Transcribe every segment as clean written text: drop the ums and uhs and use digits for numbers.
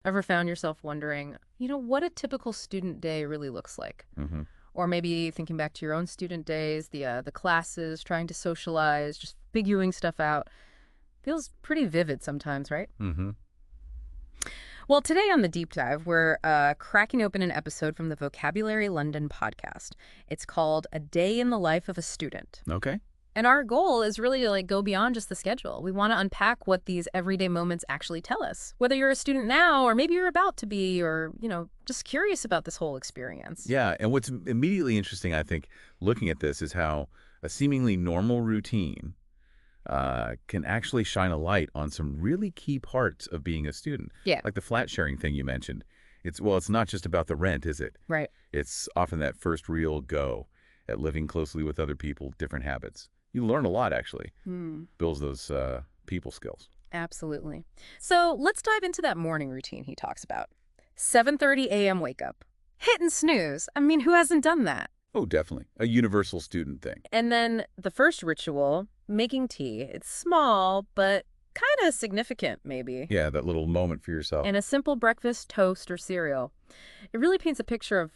Ever found yourself wondering, what a typical student day really looks like? Hmm. Or maybe thinking back to your own student days, the classes, trying to socialize, just figuring stuff out. Feels pretty vivid sometimes, right? Hmm. Well, today on the deep dive, we're cracking open an episode from the Vocabulary London podcast. It's called A Day in the Life of a Student. Okay. And our goal is really to go beyond just the schedule. We want to unpack what these everyday moments actually tell us. Whether you're a student now or maybe you're about to be or, just curious about this whole experience. Yeah, and what's immediately interesting, I think, looking at this is how a seemingly normal routine can actually shine a light on some really key parts of being a student. Yeah, Like the flat sharing thing you mentioned. It's not just about the rent, is it? right. It's often that first real go at living closely with other people, different habits. You learn a lot, actually. Hmm. Builds those people skills. Absolutely. So let's dive into that morning routine he talks about. 7:30 a.m. wake up. Hit and snooze. I mean, who hasn't done that? Oh, definitely. A universal student thing. And then the first ritual, making tea. It's small, but kind of significant, maybe. Yeah, that little moment for yourself. And a simple breakfast, toast, or cereal. It really paints a picture of,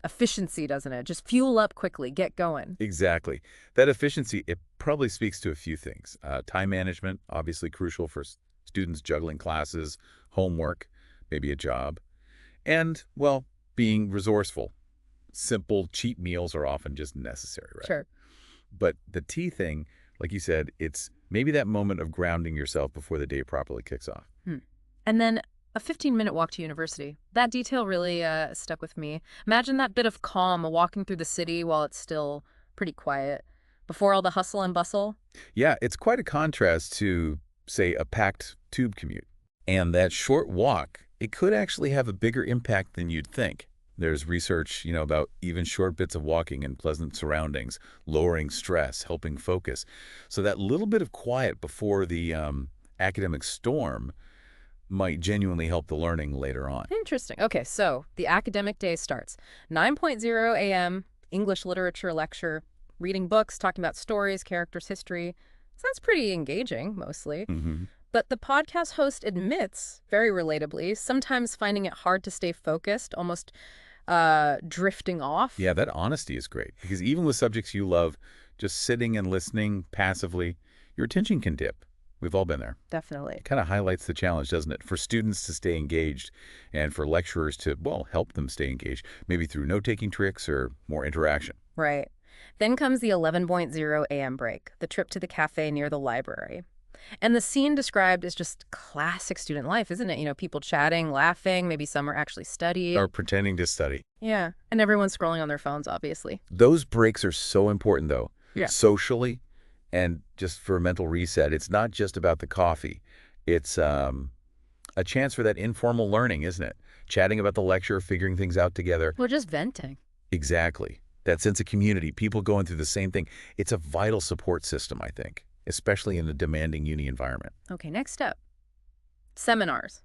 efficiency, doesn't it? Just fuel up quickly, get going. Exactly. That efficiency, it probably speaks to a few things. Time management, obviously crucial for students juggling classes, homework, maybe a job. And, well, being resourceful. Simple, cheap meals are often just necessary, right? Sure. But the tea thing, like you said, it's maybe that moment of grounding yourself before the day properly kicks off. Hmm. And then a 15-minute walk to university. That detail really stuck with me. Imagine that bit of calm walking through the city while it's still pretty quiet, before all the hustle and bustle. Yeah, it's quite a contrast to, say, a packed tube commute. And that short walk, it could actually have a bigger impact than you'd think. There's research, about even short bits of walking in pleasant surroundings, lowering stress, helping focus. So that little bit of quiet before the academic storm might genuinely help the learning later on. Interesting. Okay, so the academic day starts 9:00 a.m., English literature lecture, reading books, talking about stories, characters, history. Sounds pretty engaging, mostly. Hmm. But the podcast host admits, very relatably, sometimes finding it hard to stay focused, almost drifting off. Yeah, that honesty is great because even with subjects you love, just sitting and listening passively, your attention can dip. We've all been there. Definitely. It kind of highlights the challenge, doesn't it? For students to stay engaged and for lecturers to, well, help them stay engaged, maybe through note-taking tricks or more interaction. Right. Then comes the 11:00 a.m. break, the trip to the cafe near the library. And the scene described is just classic student life, isn't it? People chatting, laughing, maybe some are actually studying. Or pretending to study. Yeah. And everyone's scrolling on their phones, obviously. Those breaks are so important, though, Yeah. socially and just for a mental reset. It's not just about the coffee. It's a chance for that informal learning, isn't it? Chatting about the lecture, figuring things out together. We're just venting. Exactly. That sense of community, people going through the same thing. It's a vital support system, I think, especially in a demanding uni environment. Okay, next up. Seminars.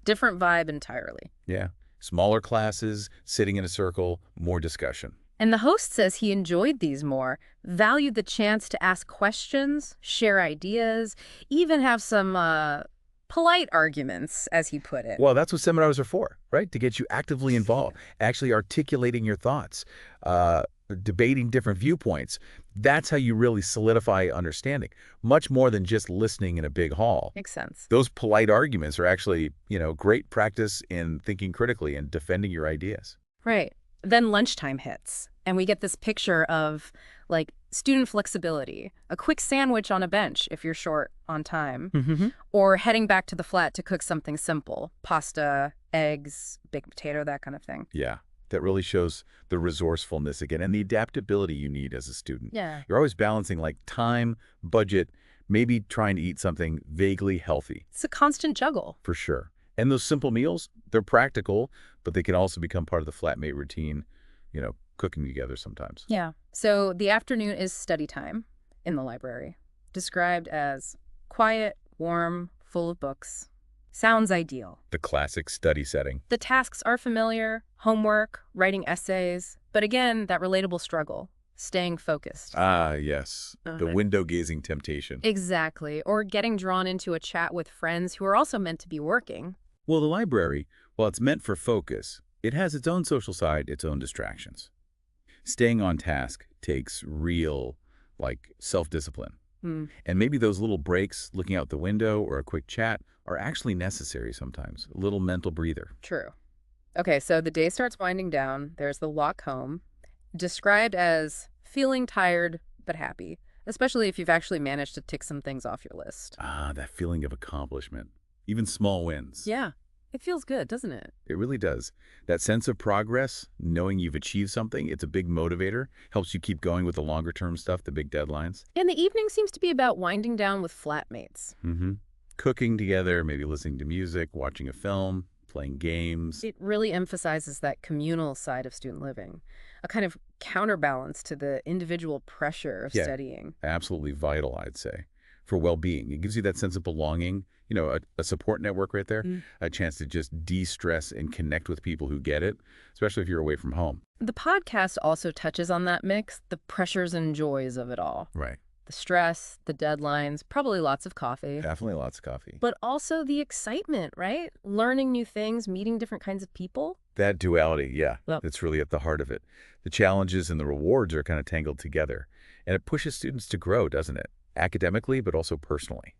Different vibe entirely. Yeah. Smaller classes, sitting in a circle, more discussion. And the host says he enjoyed these more, valued the chance to ask questions, share ideas, even have some polite arguments, as he put it. Well, that's what seminars are for, right? To get you actively involved, actually articulating your thoughts, uh, debating different viewpoints. That's how you really solidify understanding, much more than just listening in a big hall. Makes sense. Those polite arguments are actually, great practice in thinking critically and defending your ideas. Right. Then lunchtime hits, and we get this picture of, student flexibility, a quick sandwich on a bench if you're short on time, Mm-hmm. or heading back to the flat to cook something simple, pasta, eggs, baked potato, that kind of thing. Yeah, that really shows the resourcefulness again and the adaptability you need as a student. Yeah. You're always balancing time, budget, maybe trying to eat something vaguely healthy, It's a constant juggle. for sure. And those simple meals, they're practical, but they can also become part of the flatmate routine, cooking together sometimes. Yeah. So the afternoon is study time in the library, described as quiet, warm, full of books. Sounds ideal. The classic study setting. The tasks are familiar, homework, writing essays, but again, that relatable struggle, staying focused. Ah, yes. The Uh-huh. window-gazing temptation. Exactly. Or getting drawn into a chat with friends who are also meant to be working. Well, the library, while it's meant for focus, it has its own social side, its own distractions. Staying on task takes real, self-discipline. Hmm, And maybe those little breaks, looking out the window or a quick chat, are actually necessary sometimes. A little mental breather. true. Okay, so the day starts winding down. There's the walk home, described as feeling tired but happy, especially if you've actually managed to tick some things off your list. Ah, that feeling of accomplishment. Even small wins. Yeah, it feels good, doesn't it? It really does. That sense of progress, knowing you've achieved something, it's a big motivator. Helps you keep going with the longer-term stuff, the big deadlines. And the evening seems to be about winding down with flatmates. Cooking together, maybe listening to music, watching a film, playing games. It really emphasizes that communal side of student living, a kind of counterbalance to the individual pressure of Yeah. studying. Absolutely vital, I'd say, for well-being. It gives you that sense of belonging, a support network right there, Mm. a chance to just de-stress and connect with people who get it, especially if you're away from home. The podcast also touches on that mix, the pressures and joys of it all. Right. The stress, the deadlines, probably lots of coffee. Definitely lots of coffee. But also the excitement, right? Learning new things, meeting different kinds of people. That duality, yeah, Well, that's really at the heart of it. The challenges and the rewards are kind of tangled together, and it pushes students to grow, doesn't it? Academically, but also personally.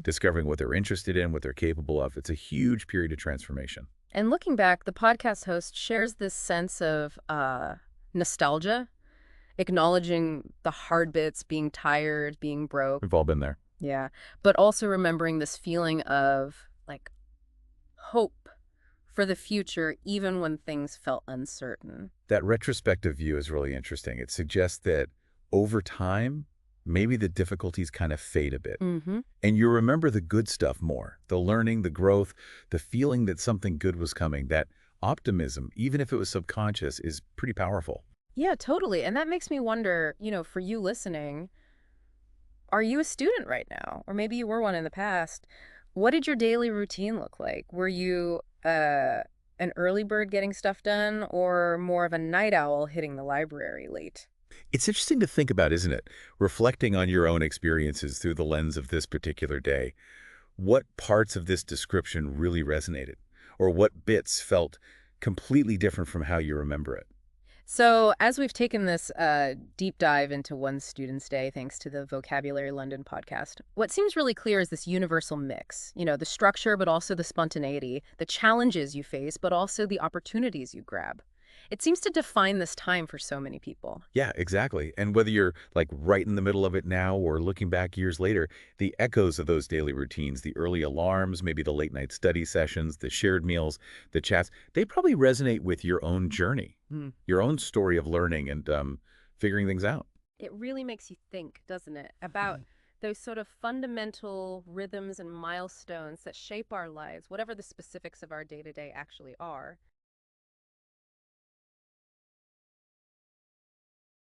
Discovering what they're interested in, what they're capable of. It's a huge period of transformation. And looking back, the podcast host shares this sense of nostalgia, acknowledging the hard bits, being tired, being broke. We've all been there. Yeah. But also remembering this feeling of hope for the future, even when things felt uncertain. That retrospective view is really interesting. It suggests that over time, maybe the difficulties kind of fade a bit. Mm-hmm. And you remember the good stuff more. The learning, the growth, the feeling that something good was coming. That optimism, even if it was subconscious, is pretty powerful. Yeah, totally. And that makes me wonder, for you listening, are you a student right now? Or maybe you were one in the past. What did your daily routine look like? Were you an early bird getting stuff done or more of a night owl hitting the library late? It's interesting to think about, isn't it? Reflecting on your own experiences through the lens of this particular day. What parts of this description really resonated? Or what bits felt completely different from how you remember it? So, as we've taken this deep dive into one student's day, thanks to the Vocabulary London podcast, what seems really clear is this universal mix. The structure, but also the spontaneity, the challenges you face, but also the opportunities you grab. It seems to define this time for so many people. Yeah, exactly. And whether you're right in the middle of it now or looking back years later, the echoes of those daily routines, the early alarms, maybe the late night study sessions, the shared meals, the chats, they probably resonate with your own journey, your own story of learning and figuring things out. It really makes you think, doesn't it, about those sort of fundamental rhythms and milestones that shape our lives, whatever the specifics of our day-to-day actually are.